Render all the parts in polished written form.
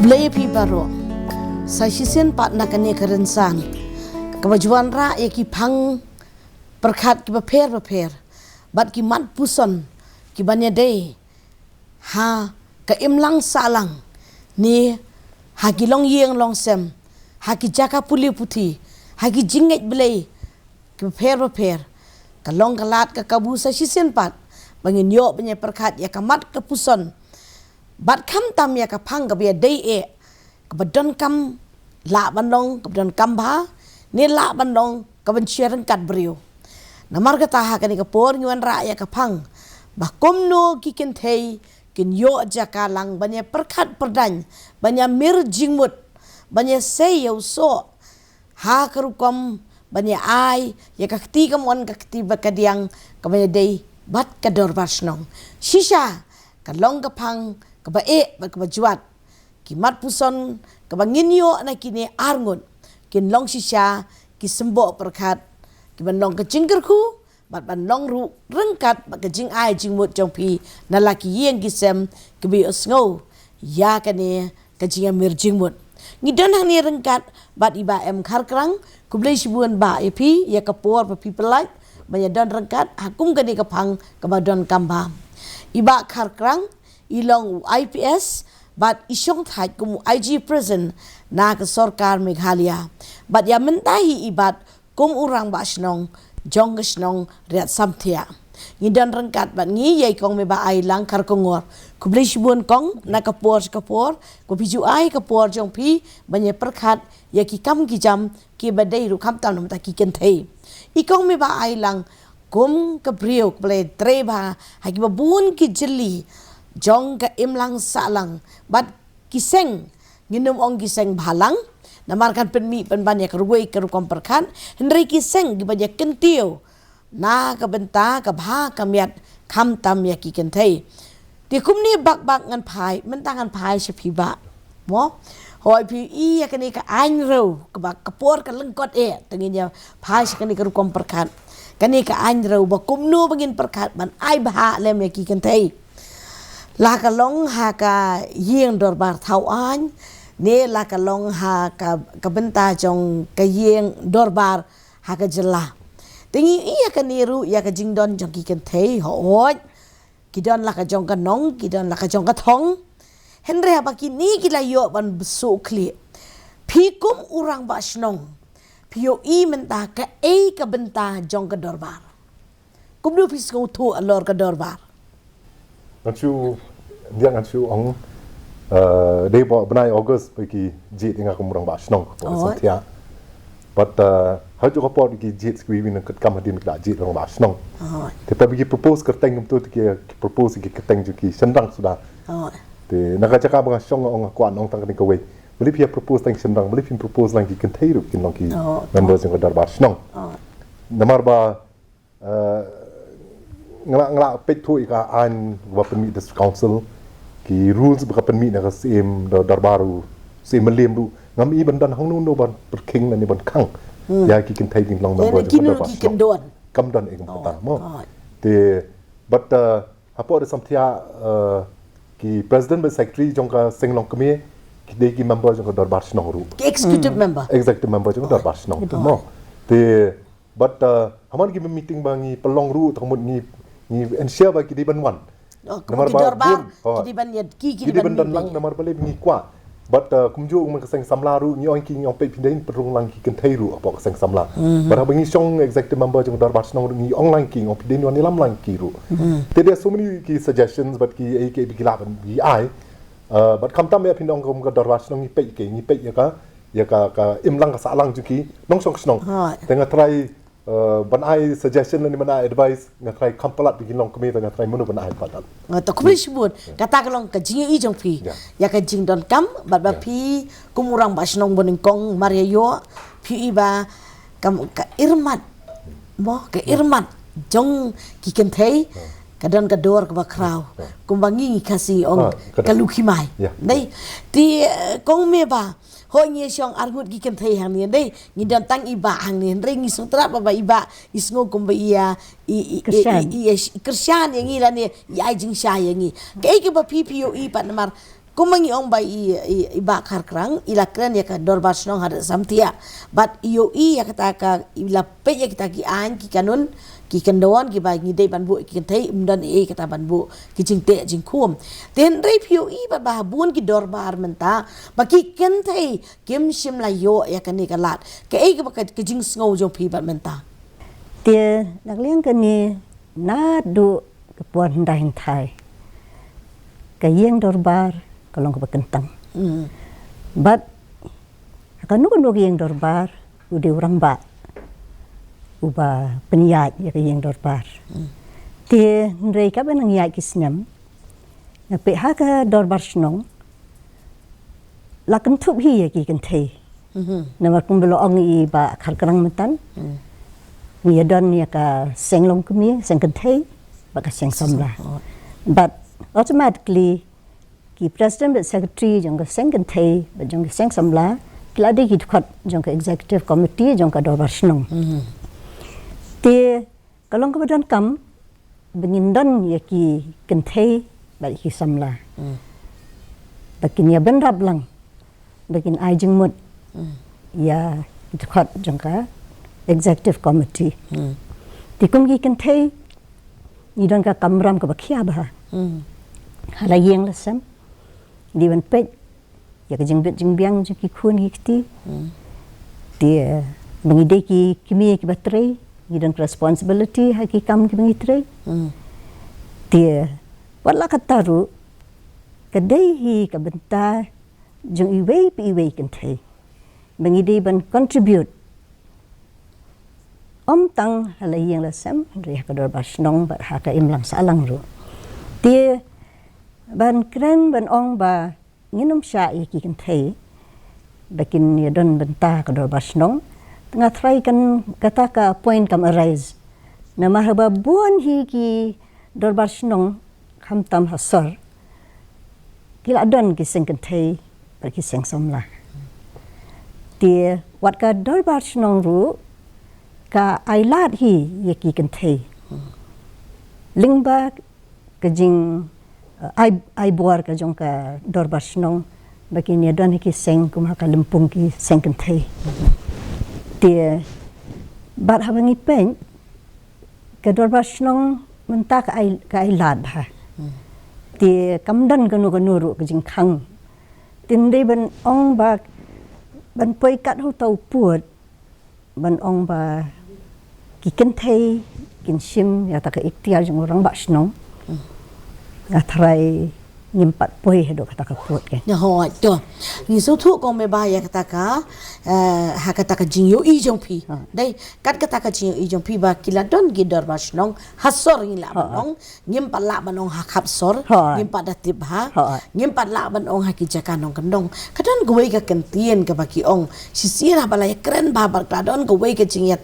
Kublai pi baro sasisen pat nakane kerensan kebajuan ra ki phang perkhat ki beper bat ki mat puson ki banya day ha ka imlang salang ni ha ki long yeng long sem ha ki jaka puli puthi ha ki jinget blai ki beper ka long kalat ka kabu sasisen pat bangin yo banya perkhat ya ka mat ka puson bat kham tam ya ka phang ka bia day ka badon kam la bandong ka badon kam ba ni la bandong ka ban sharing kat brio namar ka ta ha ka ni ka por nyuan ra ya ka phang ba komno ki Kynthei kin yo jaka lang banya perkhat perdan banya mir jingmut banya say yo so ha karukom banya ai ya ka kti ka mon ka kti ba ka diang ka banya day bat ka Dorbar snong shisha ka long ka phang kaba kaba juat ki mat puson kaba nginyo na kini arngun kin long shisha ki sembo perkhat ki ban long ka jingkerku bat ban long ru rengkat ba ka jing ai jing mut jong pi na laki yeng ki sem ki bi osngo ya kane ka jing mir jing mut ngidan hang ni rengkat bat iba em khar krang ku blai sibuan ba epi ya ka por pa people like banya don rengkat hakum ka ni ka phang ka ba don kamba iba khar krang ilong IPS bat isong thai kum IG prison na ka sarkar Meghalaya bat ya mentahi ibat kum urang ba snong jong snong riat samthia ngidan rengkat bat ngi yai kong me ba ai lang khar kongor kublai shibun kong na kapor ko biju ai kapor jong pi banye perkhat ya ki kam ki jam ki badai ru kham tam nam ta ki Kynthei ikong me ba ai lang kum ka brio ble treba ha ki ba bun ki jeli jong ka imlang salang bat kiseng nginum ong kiseng balang namarkan penmi penbanyak ruwei ke rukom perkan henry kiseng gi banyak kentiu na ka benta ka bha ka miat kham tam ya ki Kynthei ti kumni bak ngan phai mentangan phai sepi ba mo hoi pi I ya kani ka ain ro ka bak ka por ka lengkot tenginya phai sekani ka rukom perkan kani ka ain ro ba kumnu bangin perkat ban ai bha lem ya ki Kynthei la ka long ha ka yeng Dorbar thau an ne la ka long ha ka benta jong ka yeng Dorbar ha ka jela tingi iya ka niru ya ka jingdon jong ki Kynthei hoi ki don la ka jong ka nong ki don la ka jong ka thong henre ha ba ki ni ki la yo ban besu kli pi kum urang ba snong pi yo I menta ka ka benta jong ka Dorbar kum du pis ko tu alor ka Dorbar Nanti dia nanti orang day benai August pergi jit dengan kumurang basnong setia. But haju kapor pergi jit skribi nak kam hadin nak jit orang basnong. Kita pergi propose kerteng tu kita propose kita kerteng juga sendang sudah. Te nak cakap dengan song orang kuat orang tang ni kawai. Boleh dia propose tang sendang, boleh dia propose lagi Kynthei rup kin lagi members yang Dorbar basnong. Namar ba ngelak pek tu ika an wa permit the council ki rules ba permit na sim Dorbaru sim lem ru ngam I bandan hang nu ban perking na ni ban khang ya ki Kynthei kin long number Dorbar kam dan ek pata mo te but apo de samthia ki president ba secretary jong ka singlong kami ki de ki member jong ka Dorbar snong ru executive member jong Dorbar snong mo te but haman ki meeting bangi pelong ru thamut ni ensure ba ki di ban wan namar Dorbar ki di ban yad ki di ban dan lang namar bale ngi kwa but kumju man kaseng samla ru ni ong ki ngong pe pindain perung lang ki Kynthei ru apa kaseng samla bara bangi song executive member jong Dorbar snong ru ni ong lang ki ngong pindain wan lam lang ki ru there are so many ki suggestions but ki bi gilaban bi ai but kam tam ya pinong kum ka Dorbar snong ni pe ya ka imlang ka salang juki nong song snong tengah try ban ai suggestion ni mana advice ngatrai kampalat bikin long kami ngatrai menu ban ai patal ngato kubri sibut kata kalong ka jing I jong pi ya ka jing don kam ba pi kumurang basnong boning kong maria yo pi iba kam ka irmat mo ka irmat jong ki Kynthei kadon kador ke bakrau kumbangi kasi ong kalukimai dai ti kong me ba ho ngi siong argut gi Kynthei hang ni dai ngi dan tang iba hang ni re ngi sutra ba iba isngo kumba ia Krisyan yang ila ni ya jing sha yang ngi ke ba PPOE pa namar kumangi ong ba iba karkrang ila kran ya ka Dorbar snong hada samtia but IOE ya kata ka ila pe ya kita ki an ki kanun ki kendon ki ba ngi dei ban bu ki Kynthei umdan kata ban bu ki jingte jingkum ten re POE ba ba bun ki Dorbar menta ba ki Kynthei kim sim la yo ya ka ni ka lat ke ba ka jing sngo jong pi ba menta tia nak liang ka ni na du ke puan dain thai ka yeng Dorbar kalong ka kentang but kanu kan yeng Dorbar ude orang ba uba penyat ya ka yeng Dorbar tia ndrei ka benang ya kisnyam na pe ha ka Dorbar snong la kan thup hi ya ki Kynthei na mar kum belo ong i ba karkrang metan ni don ya ka senglong kemi seng Kynthei ba ka seng samla but automatically ki president and secretary jong ka seng Kynthei ba jong ka seng samla klade ki Dkhot jong ka executive committee jong ka Dorbar snong te kalong ka badan kam bengin don ya ki Kynthei ba ki samla bakin ya ben rab lang bakin ai jing mut ya Dkhot jong ka executive committee ti kum ki Kynthei ni don ka kamram ka bakhia ba hala yeng lasam di ban pet ya ka jing biang ki khun ki ti mengide ki kimi ki batrei ni don responsibility ha ki kam ki mengitrei ti wala kataru kadai hi ka benta jong iwei Kynthei mengide ban contribute om tang hala yeng lasam ri ka Dorbar snong ba ha ka imlang salang ru ti ban kren ban ong ba nginum sha ki Kynthei bakin ya don benta ka Dorbar snong tengah try kan kata ka point kam arise na mahaba buan hi ki Dorbar snong kham tam hasar kila don ki seng Kynthei ba ki seng samla ti wat ka Dorbar snong ru ka ailat hi ya ki Kynthei lingba ka jing ai buar ka jong ka Dorbar snong bakin ya don ki seng kum ka lempung ki seng Kynthei ti bat habangi pen ka Dorbar snong menta ka ai lad ha ti kamdan kanu ru ka jing khang tin dei ban ong ba ban poi kat hu tau puat ban ong ba ki Kynthei kin sim ya ta ka ikhtiar jong orang ba snong ngatrai nyimpat poi do kata ka puat ke ya ho to ni so thu ko me ba ya kata ka ha kata ka jing yo i jong pi dai kat kata ka jing yo i jong pi ba kila don gi Dorbar snong hasor ni la banong nyimpat la banong ha khap sor nyimpat da tip ha nyimpat la banong ha ki jakanong kendong kadon goi ka kentien ka ba ki ong sisira bala ya keren ba ba kadon goi ka jingyat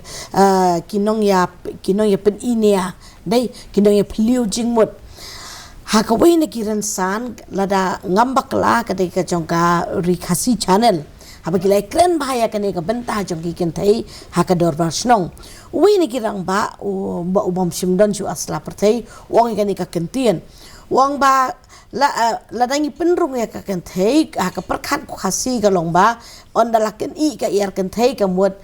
kinong ya pen inia dai kinong ya pliu jingmut hakawai na kiran san lada ngambak la kadai ka jongka rikasi channel habagilai kren bahaya kane ka benta jongki Kynthei haka Dorbar snong wi ni kirang ba ubam simdon ju asla pertai wong kane ka kentien wong ba la dangi penrung ya ka Kynthei haka perkhat khasi ka longba on dalaken i ka yar Kynthei ka mut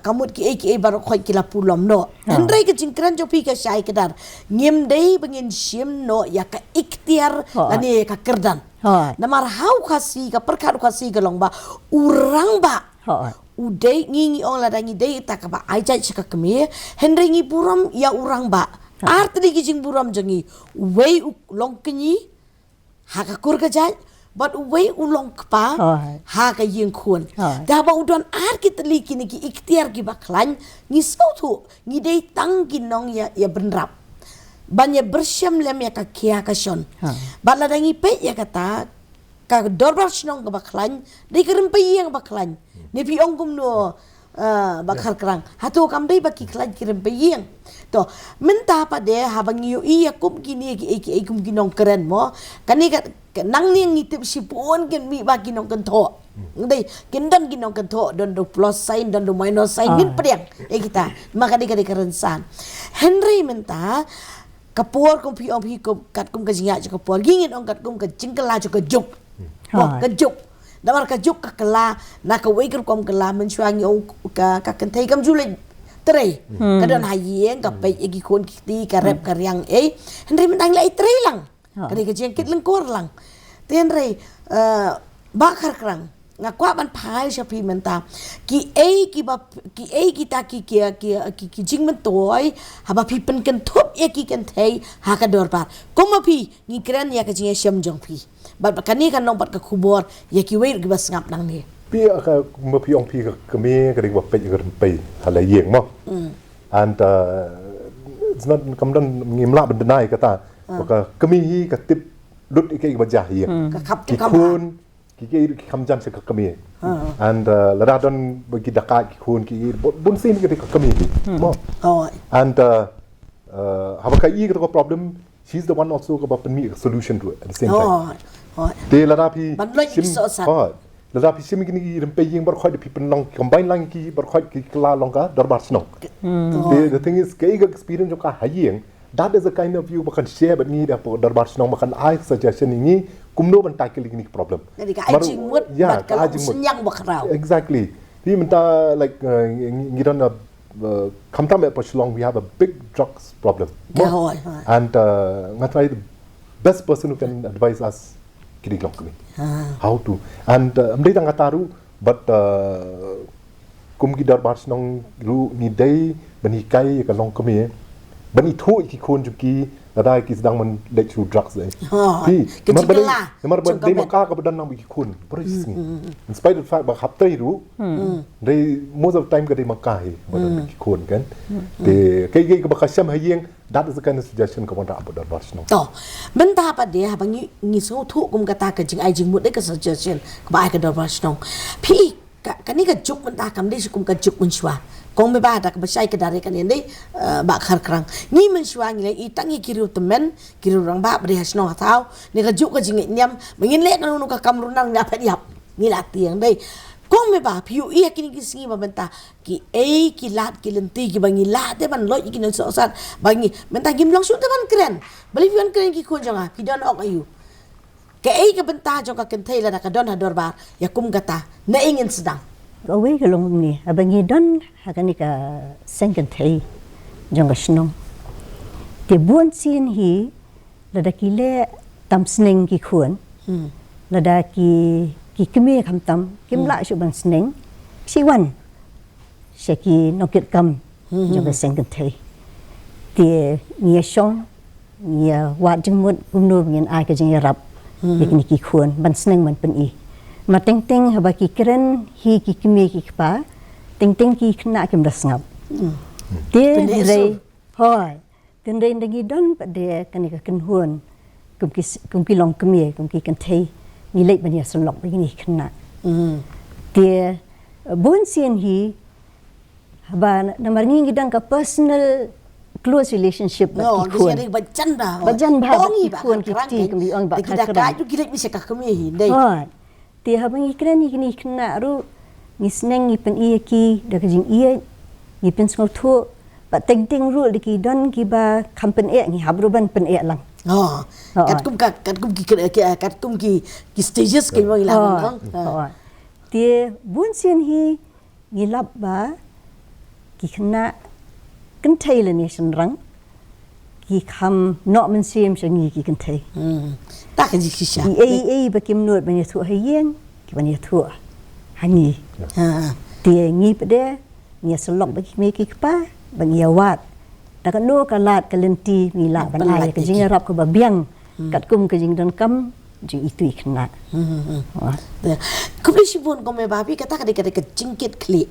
kamut ki baru khoi kila pulom no andrai ke jingkran jo pi ka sai kedar ngim dei bengin sim no ya ka ikhtiar lani ka kerdan namar hau khasi ka perkhat khasi ka longba urang ba udai ngingi ong ladangi dei ta ka ba aja chika kemi hendrai ngi buram ya urang ba artri ki jing buram jangi wei long kenyi ha ka kur ka jai but wei ulong kpa ha ka yeng khun da ba udon ar ki tli ki ni ki ikhtiar ki baklan ni sautu ni dei tang ki nong ya benrap banya bersyam lem ya ka kia ka shon bala dangi pe ya kata ka Dorbar snong ka baklan dei kerem pe yang baklan ni pi ong kum no bakar kerang. Hatu kam dei baki kelaj kirim peying. To minta pada habang yu iya kum kini kum kinong keren mo. Kani nang ni ngitip sipun ken mi baki nong kentho. Dei kindan kinong kentho don do plus sign don do minus sign min priang kita. Maka di keren san. Henry minta kapur kum pi om pi kum kat kum ka jinga kapur gingin ong kat kum ka jingkala ka juk. Ka juk. Damar ka juk ka kala na ka wei kum kala men chuang ong ka Kynthei kam julai tray kadon hayeng ka pe egi kon kiti ka rep ka riang Henry mentang lai tray lang kadi ka jengkit lengkor lang tenre bakar kerang ngakwa ban phai shapi menta ki kita ki jing men toy haba pi pen ken thop ki Kynthei ha ka Dorbar koma pi ni kran ya ka jing syam jong pi bat kani kan nong bat ka khubor ya ki wei bas ngap nang ni pi ka pi ong pi ka me ka ring ba pe ka pe hala yeng mo and it's not kamdan ngimla bendenai kata ka kami hi ka tip lut ke ba jah hi ka khap ki kun ki kamjan se ka kami and la don bagi dakat ki kun ki bun sin ke ka kami mo and haba ka i ka problem she's the one also ka ba pen me solution to it at the same time de la pi Lada pisi mungkin ini rempai yang berkhoi di pipen long combine lang ki berkhoi ki kela long ka Dorbar snong. The thing is kaya experience joka hayeng that is the kind of view makan share but ni dapat Dorbar snong makan I suggestion ini kumno ban tackle ini problem. Jadi ka ajing mut bat kalau senyang bakrau. Exactly. Dia minta like ngiran kamtam at Pashilong we have a big drugs problem. And ngatai the best person who can advise us kini long kami. How to and amdai tang ataru but kum ki Dorbar snong lu ni dai bani kai ka long kami bani thu ki khon juki ada ki sedang men let through drugs pi mar dai maka ka badan nang ki khon persis ni in spite of fact ba hap tai ru dai most of time ka dai maka hi badan ki khon kan de kai ka ba khasham hayeng that is the kind of suggestion ka wanda about Dorbar snong to benta pa dia bang ni so thu kum kata ka jing ai jing mut dai ka suggestion ka ba ka Dorbar snong pi ka ni ka juk benta kam dai kum ka juk mun shwa kong me ba da ka ba sai ka dare kan dai ba khar krang ni mun shwa ni i tang i kiru temen kiru rang ba bri hasno thau ni ka juk ka jing nyam mengin le kan nu ka kam runang nya pa diap ni la tiang dai kong me ba piu ia kini kisingi ba benta ki ki lat ki lenti ki bangi lat de ban loj ki no so sat bangi benta gim long su de ban kren beli ban kren ki kun jonga pi don ok ayu ke ka benta jong ka Kynthei la ka don ha Dorbar ya kum gata na ingin sedang awe ka long ni abangi don ha ka ni ka sen Kynthei jong ka snong te buon sin hi la da ki le tam sneng ki khun la da ki kemi kam tam kim la shu ban sneng si wan she ki no kit kam jong ka sen Kynthei te ni shong ni wa jing mut kum no ngin ai ka jing rap ni ki khun ban sneng man pen i ma teng teng ha ba ki kren hi ki kemi ki pa teng teng ki khna kim das ngap te rei hoi ten rei ngi don pa de kan ka ken huan kum ki long kemi kum ki Kynthei ni lek bani asolok begini kena dia bon sien hi ba namar ngi gidang ka personal close relationship no dia ada bajan ba bongi ba ki kami ong ba kita ka ju gilek bisa ka kami hi dai dia ha bangi kren ni kena ru ni sneng ni pen i ki da jing i ni pen skol thu ba teng teng ru ki don ki ba kampen e ni habru ban pen e lang kat kum ki stages ke mo ilang dia bun sien hi ngilap ba ki khna Kynthei le ni san rang ki kham no men sim sa ngi ki Kynthei ta ka ji kisha ba kim not ban thu hayeng ki ban thu hangi dia ngi pede ni solok ba ki me ki pa ban ya wat da ka no ka lat ka lenti mi la ban ai ka jing rap ka ba biang kat kum ka jing don kam jing itu ikna. Kubli sibun kome babi kata kada ke jingkit kli.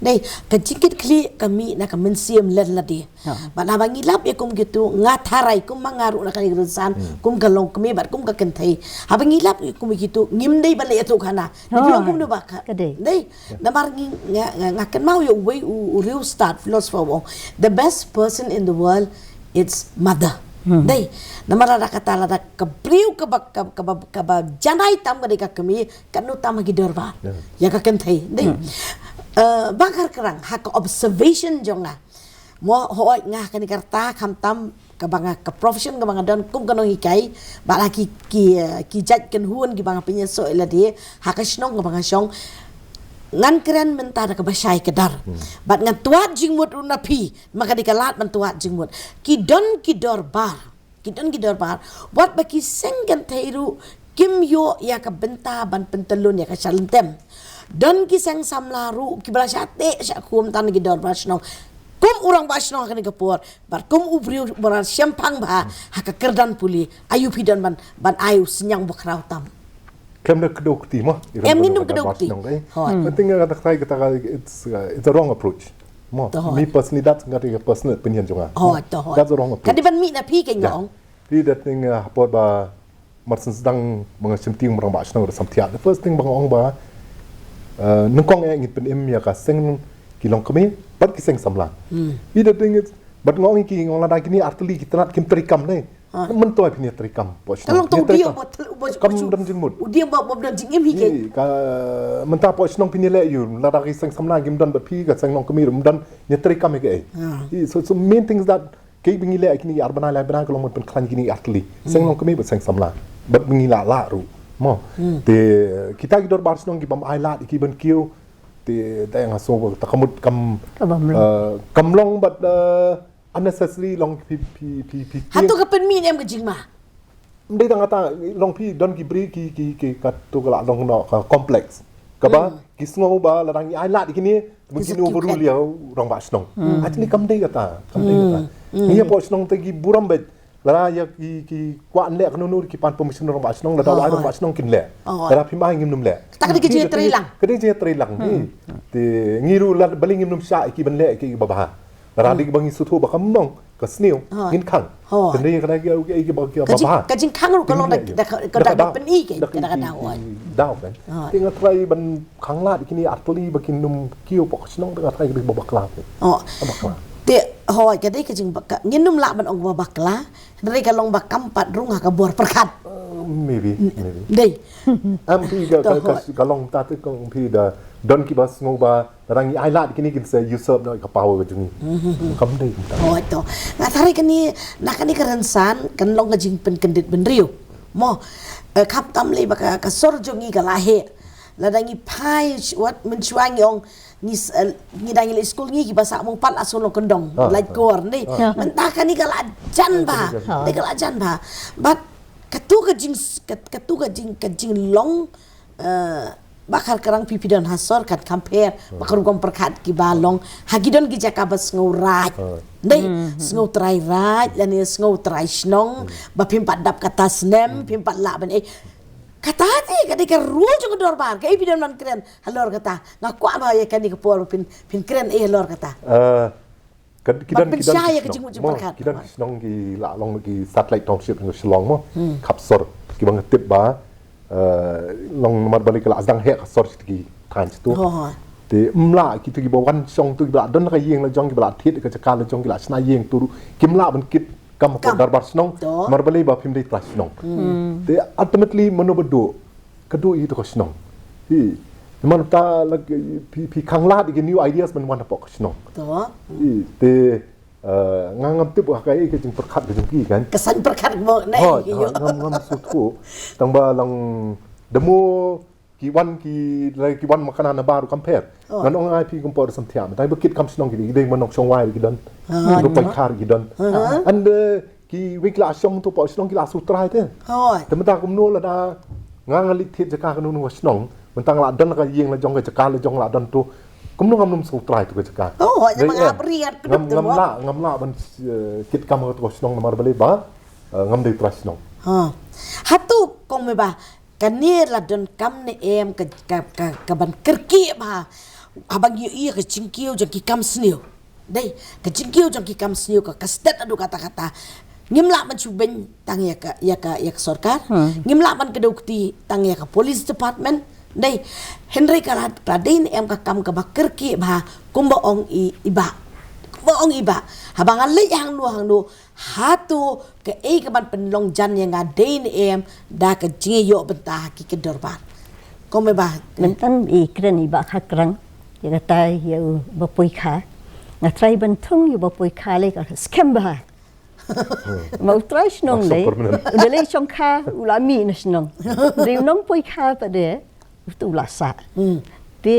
Dei ke jingkit kli kami nak mensiam ladi. Bana bangi lap ya kum gitu ngatarai kum mangaru nak kali rusan kum kalong kami bat kum ka Kynthei. Abangi lap kum gitu ngimdei balai tu kana. Dia kum do baka. Dei namar ngakan mau yo way real start philosopher. The best person in the world it's mother. Dei namara kata lada kepriu ke janai tam ka kami kanu tam gi Dorbar ya ka Kynthei dei bakar kerang hak observation jonga mo hoi ngah kan karta kham tam ka banga ka profession ka banga don kum kanu hikai bala ki jaj kan huan ki banga pinya so ila dia hak snong ka banga song ngan keren mentara ke basai kedar bat ngan tuat jingmut unapi maka dikalat mentuat jingmut ki Dorbar wat baki senggan theiru kim yo ya ka benta ban pentelun ya ka chalentem don ki seng samlaru ki bala syate syak kum tan ki Dorbar sno kum urang basno kan kapur bar kum ubriu boran syampang ba haka kerdan puli ayu pidan ban ayu senyang bokrau tam kem nak kedok ti mah em ngindum kedok ti penting kata it's a wrong approach me personally that's not a personal opinion jonga that's a wrong approach kadiban mi na pi ke ngong pi that thing hapot ba marsen sedang mengacem ting merang ba snong samtia the first thing bang ong ba nengkong ngit pen em ya ka seng kilong kami pat ki seng samla pi that thing is but ngong ki ngong la kini artli kitnat kim trikam ne men toy pini trikam tolong tu dia kam dam jingmut dia bawa dan jingim hi ka menta po snong pini le yu la da ki seng samla gim dan but pi ka seng nong kami rum dan ni trikam ke so main things that kay bingile kini arbana la bana kolong pen klan kini atli seng nong kami but seng samla but bingila la ru mo te kita ki Dorbar snong ki bam ai la ki ban kiu te da yang so ta kamut kam long but unnecessary long pi hatu ka pen mi em ke jingma ndai tang ata long pi don ki bri ki ka tu ka long no ka complex ka ba ki sngo ba la dang ai la kini mungkin overrule ya rong ba snong atni kam dei kata ni po snong te ki buram bet la ya ki kwa le ka nur ki pan permission rong ba snong la da rong ba snong kin le la pi ma ngim num le tak ke je trilang ni te ngiru la baling ngim num sha ki ban le ki ba ba Radi bangi sutu bakam nong kesniu ngin kang kendai kada ki ba kajing kang ru kalau da peni ke kada dau kan tinga trai ban kang la kini artli bakin num kiu pok snong tengah trai ki babakla te hoi kadai kajing ngin num la ban ong babakla dari kalong bakam pat rung ha ka bor perkat maybe dei am pi kalong ta te kong pi da don ki bas ngoba rangi ai la kini kin se you serve no ka power ka jungi kam dei oh to ngatari kani nakani kerensan kan long ka jing pen kendit ben riu mo kap tam le baka ka sor jungi ka lahe la dangi pai wat men chuang yong ni dangi le school ngi ki basa mong pat asolo kendong like kor ni mentah kani ka la jan ba de ka la jan ba but katu ka jing long bakar kerang pipi dan hasor kat compare bakar gom perkat ki balong hagidon ki jakabas ngaurat dei ngau trai rat lan ni ngau trai snong ba pimpat dap kata snem pimpat la ban kata ti kadika rule jong Dorbar ka pidan man kren halor kata ngaku ba ya kadika por pin kren halor kata kidan snong ki la long ki satellite township ng Shillong mo kapsor ki bang tip ba long nomor balik la azang he sor ki tan tu te mla ki tu ki bawan song tu ba don ka yeng la jong ki ba thit ka chaka la jong ki la sna yeng tu kim la ban kit kam ko Dorbar snong mar balik ba phim dei tra snong te ultimately monobodo kadu i to snong hi man ta la pi khang la ki new ideas man wan pok snong to te ngam tip ka ai ke jing perkat ke jing ki kan kesan perkat mo na yo ngam sutu tang ba lang demo ki wan makanan baru compare ngan ong ai pi kompor sam thiam dai bukit kam snong ki dei manok song wai ki don ru pai khar ki don and ki wikla song to po snong ki la sutrai te te mata kum no la da ngang lit thit jaka kanu no snong mentang la don ka yeng la jong ka jaka la jong la don tu kum no ngam sutrai tu ka jaka mangap riat ngam la ban kit kam to snong mar bale ba ngam dei tra snong hatu kong me ba kanir la don kam ne em ka ban kerki ba abang yu ka jingkiu jang ki kam sniu dei ka jingkiu jang ki kam sniu ka stat adu kata-kata ngimla man chuben tang ya ka sarkar ngimla man kedukti tang ya ka police department dei Henry karat pradin em ka kam ka bakir ki ba kumba ong iba habang alay hang nu hatu ke ka ban penlong jan yang adain em da ka jingi yo bentah ki ke Dorbar kome ba mentan kren iba hakrang ya kata ya bapoi kha ngatrai bentung ya bapoi kha le ka scam ba mau try snong le udah chong kha ulami na snong riu nong poi kha pa de tu la sa de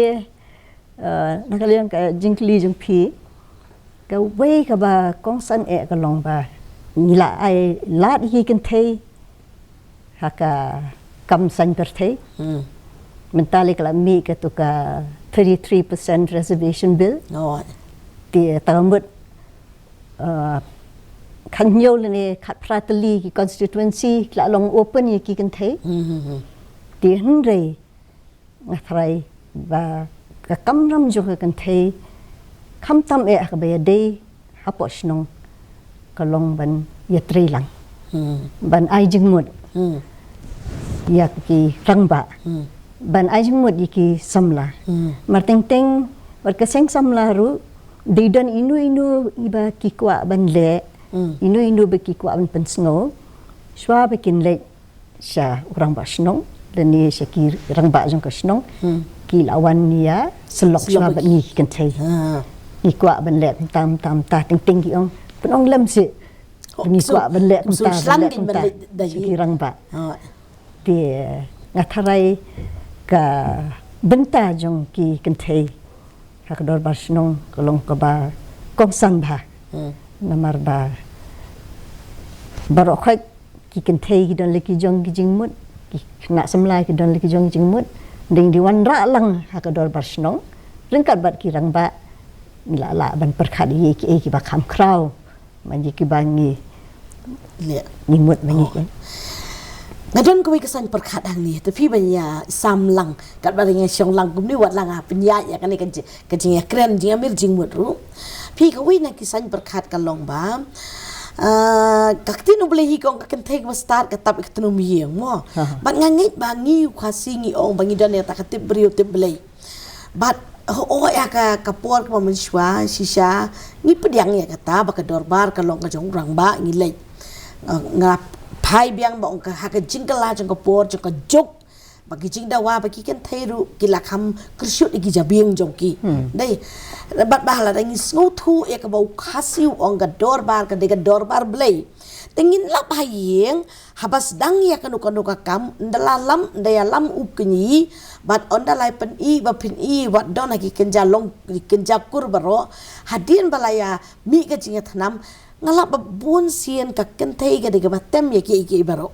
nakalian ka jingkli jing pi ka we ka ba kong san ka long ba nila ai lat hi Kynthei haka kam san per thei mentali kala mi ka tu ka 33% reservation bill de tamut kan nhiều lên khát pratali ki constituency la long open ye ki Kynthei ti hun re ngathrai và ka kam ram jo ka Kynthei kham tam ka ba de hapo shnong ka long ban ye tri lang ban ai jing mut ya ki rangba ban ai jing mut ki samla marteng teng war ka seng samla ru de dan inu iba ki kwa ban le inu beki ku aban pensngo shwa bekin le sha urang ba shnong dan ni shaki rang ba jong ka shnong ki lawan nia selok shwa ba ni Kynthei ni ku aban le tam ta ting ki ong penong lem si ni ku aban le ta shaki rang ba ti ngatharai ka benta jong ki Kynthei hak Dorbar shnong kolong ka ba kong san ba namar ba barok khak ki Kynthei ki don leki jong ki jingmut ki nak semlai ki don leki jong jingmut ding di wan ra lang ha ka Dorbar shnong ringkat bat ki rang ba la ban perkhat ye ki ba kham kraw man ye ki bangi le ni mut mangi ngadon ko kesan perkhat hang ni tapi banya sam lang kat ba ngai syong lang kum ni wat lang penya ya kan ka jing ya kren jing amir jingmut ru pi ka wi na kisan perkhat ka long ba kakti no boleh hikong ka Kynthei ka start ka tap ikatnu mi mo bat ngangai ba ngi khasi ngi ong bangi dan ya takatip beriu tip belai bat ya ka kapor ka maniswa sisa ngi pediang ya kata ba ka Dorbar ka long ka jong rang ba ngi lei ngap pai biang ba ong ka ha ka jingkala jong ka por jong ka jok bagi jing dawa bagi Kynthei ru kila kham krsyut igi jabieng jong ki dei bat bahala dangi sngotu ya ka bau khasiu ong ka Dorbar ka de ka Dorbar blei tengin lap hayeng habas dang ya ka nuka kam ndalalam ndayalam up kenyi bat ondalai pen I ba pin I wat don ki kenja long kenja kur baro hadin balaya mi ka jinga thanam ngalap babun sien ka Kynthei ka de ka batem ya ki baro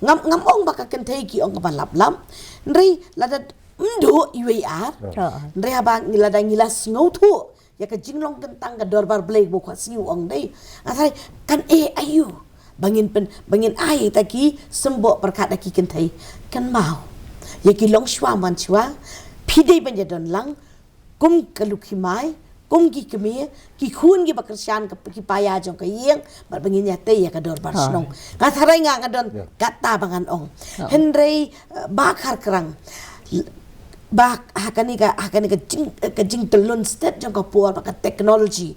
ngam ong baka Kynthei ki ong ka balap lam ndri lada mdu IWR ndri habang lada ngilas ngautu ya ka jinglong kentang ka Dorbar blake bo kwa siu ong dei asai kan ayu bangin ai taki sembo perkat ki Kynthei kan mau ya ki long shwa man chwa phidei banja don lang kum kalukhi mai kum ki kemi ki khun ki bakrsian ka ki paya jong ka yeng bar bangin ya te ya ka Dorbar snong ka tharai nga ngadon kata bangan ong Henry bakar kerang ba hakani ka jing telun state jong ka por ka technology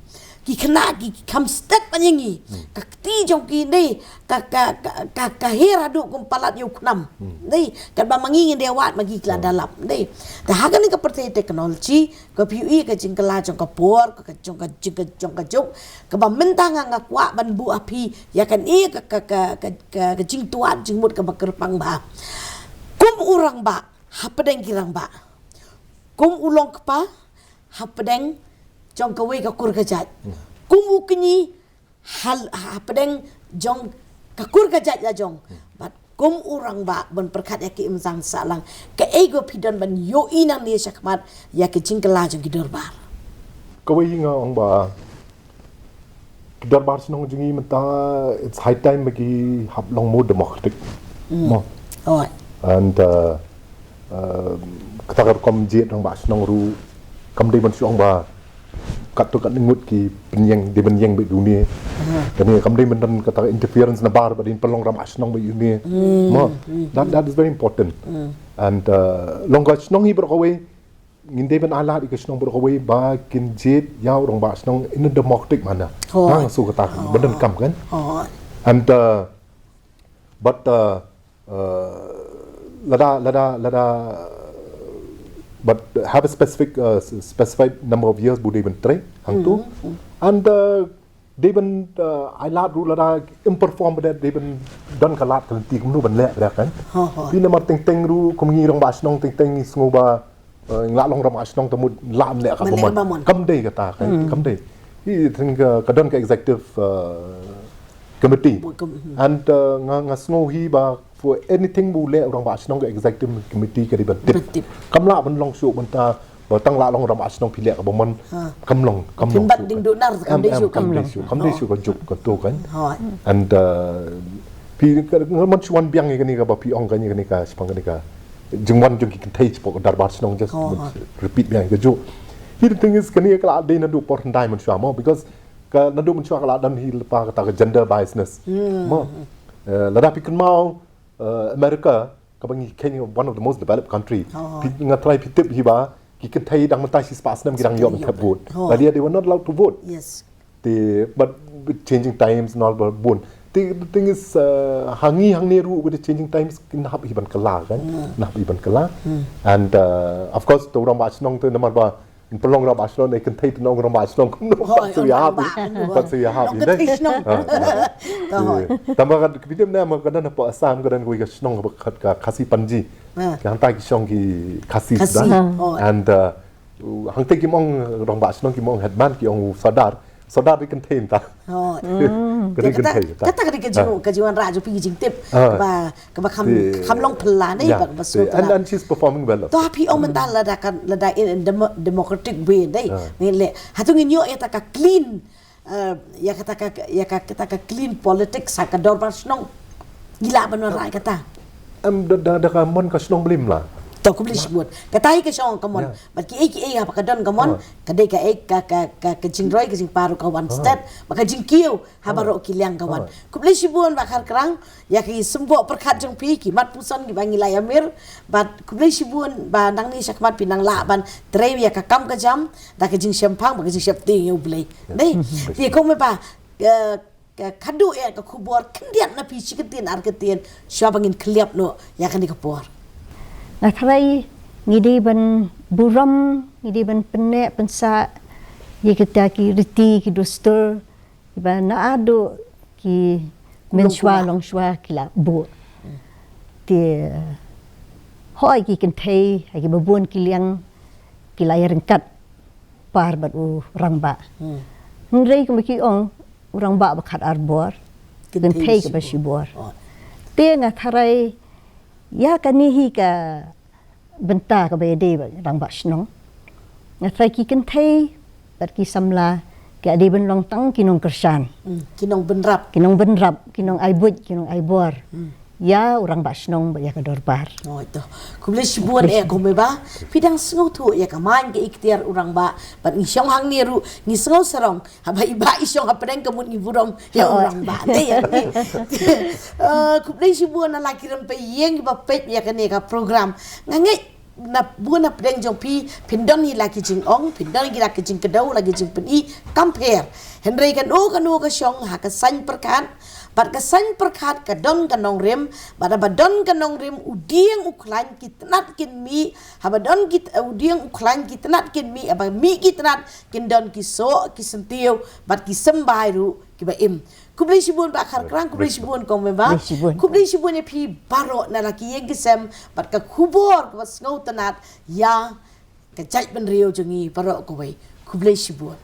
ki khna ki kham state panyangi ka ti jong ki nei ka hera du kum palat yu khnam nei ka ba mangi nge dewat magi kla dalap nei ta hakani ka pertai technology ka PUE ka jing kala jong ka por ka jong ka jok ka ba mentang nga kwa ban bu api ya kan ka jing tuat jing mut ka bakerpang ba kum urang ba hapedeng kirang ba kum ulong kpa hapedeng jong kawe ka kur kajat kum ukni hal hapedeng jong ka kur kajat la jong bat kum urang ba bon perkat ya ki imsang salang ka ego pidon ban yo inang ni sakmat ya ki jingkala jong ki Dorbar kawe nga ong ba Dorbar snong jungi mata it's high time bagi hap long mo democratic mo Oi. and kata kom jet orang bas nong ru kam dei ban suang ba kat tu kat ngut ki penyeng di penyeng be dunia dan ni kam dei men kata interference na bar badin pelong ram as nong be dunia mo that is very important and long gas nong hi berkawe ngin dei ban ala di gas nong berkawe ba kin jet ya orang bas nong in democratic mana so kata benden kam kan and but lada but have a specified number of years bude ben train hang tu and they ben I lad ru lada imperform that they ben don kalat kan ti kum nu ben le kan pi namar teng ru kum ngi rong bas nong teng sngo ba ngla long ram as nong tamut lam le ka mon kam dei kata kan kam dei hi thing ka don ka executive committee and nga sngo hi ba for anything bu le orang bas nong executive committee ka di ban tip kam la ban long su ban ta ba tang la long ram bas nong pi le ka ba mon kam long pin bat ding do nar kam dei su kam dei su ka juk ka to kan and pi mon chuan biang ni ka ba pi ong ka ni ka spang ni ka jingwan jung ki thai spok Dorbar nong just repeat biang ka ju hi the thing is kani ka dei na du por ndai mon chua mo because ka na du mon chua ka la dan hi pa ka ta gender biasness mo la da pi kan mau America kabangi Kenya one of the most developed country nga try pitip hiba ki Kynthei dang matai sis pas nam girang yom ka vote but they were not allowed to vote yes but with changing times and all but bun the thing is hangni ru with the changing times kin hab hiban kala kan nah hiban kala and of course to ram bas nong to namar ba pelong ram bas nong Kynthei to nong ram bas nong pat su ya hab tambah kan video na ma kan na pa asam kan goi ka snong ba khat ka khasi panji kan ta ki song ki khasi da and hang te ki mong rong ba snong ki mong headman ki ong sadar di Kynthei ta kata ka jiwan raju pi jing tip ba kham long phla nei ba so and she's performing well to pi ong man ta la da in democratic way dai le hatung inyo eta ka clean ya kata ka clean politics ka Dorbar snong gila ban rai kata da ka mon ka snong blim la to kubli shibut katai ka shong kamon but ki ha ka don kamon ka dei ka jingroi ka jing paru ka one step maka jing kiu ha baro ki liang ka wan kubli shibun ba khar krang ya ki sembo perkhat jong pi ki mat puson ki bangi la amir but kubli shibun ba nang ni sakmat pinang la ban trei ya ka kam ka jam da ka jing shempang ba ka jing shep ting yu blai dei ti ko me ba kadu ya ka kubor kendiat na pi chiketin arketin syabangin kliap no ya kan dikapor Atrai ngidi ban buram ngidi ban penne pensa ye kita ki riti ki dostor ba na ado ki menshwa long shwa kila bu ti hoi ki Kynthei ki babun ki liang ki layar kat par bat u rangba ngrei ko ki ong rangba ba khat arbor Kynthei ka ba shibor te nga tharai ya kanihi ka benta ka bede rang ba snong nga trai ki Kynthei bar ki samla ka ade ben long tang kinong kersan kinong benrap kinong aibut kinong aibor ya orang ba snong ba ya ka Dorbar oh itu kumle shibuan ko me ba pidang sngo tu ya ka man ke ikhtiar orang ba ban ni syong hang ni ru ni sngo sarong ha ba iba isyong ha pedang kamun ni burom ya orang ba de ya kumle shibuan na kiram pe yeng ba pet ya ka ne ka program ngangai na buana pedang jong pi pindon ni laki jing ong pindon gi laki jing kedau lagi jing peni compare henry kan o ka syong ha ka san perkan Bat kesan perkat ke don kanong rim, bada badon kanong rim udiang uklan kitnat kin mi, habadon kit udiang uklan kitnat kin mi, aba mi kitnat kin don kiso kisentiu, bat kisembairu kibaim. Kubli sibun ba khar krang kubli sibun kong meba, kubli sibun pi baro na laki yang kisem, bat ka kubor ka ngau tanat ya ka jai ben rio jongi baro ko wei kubli sibun.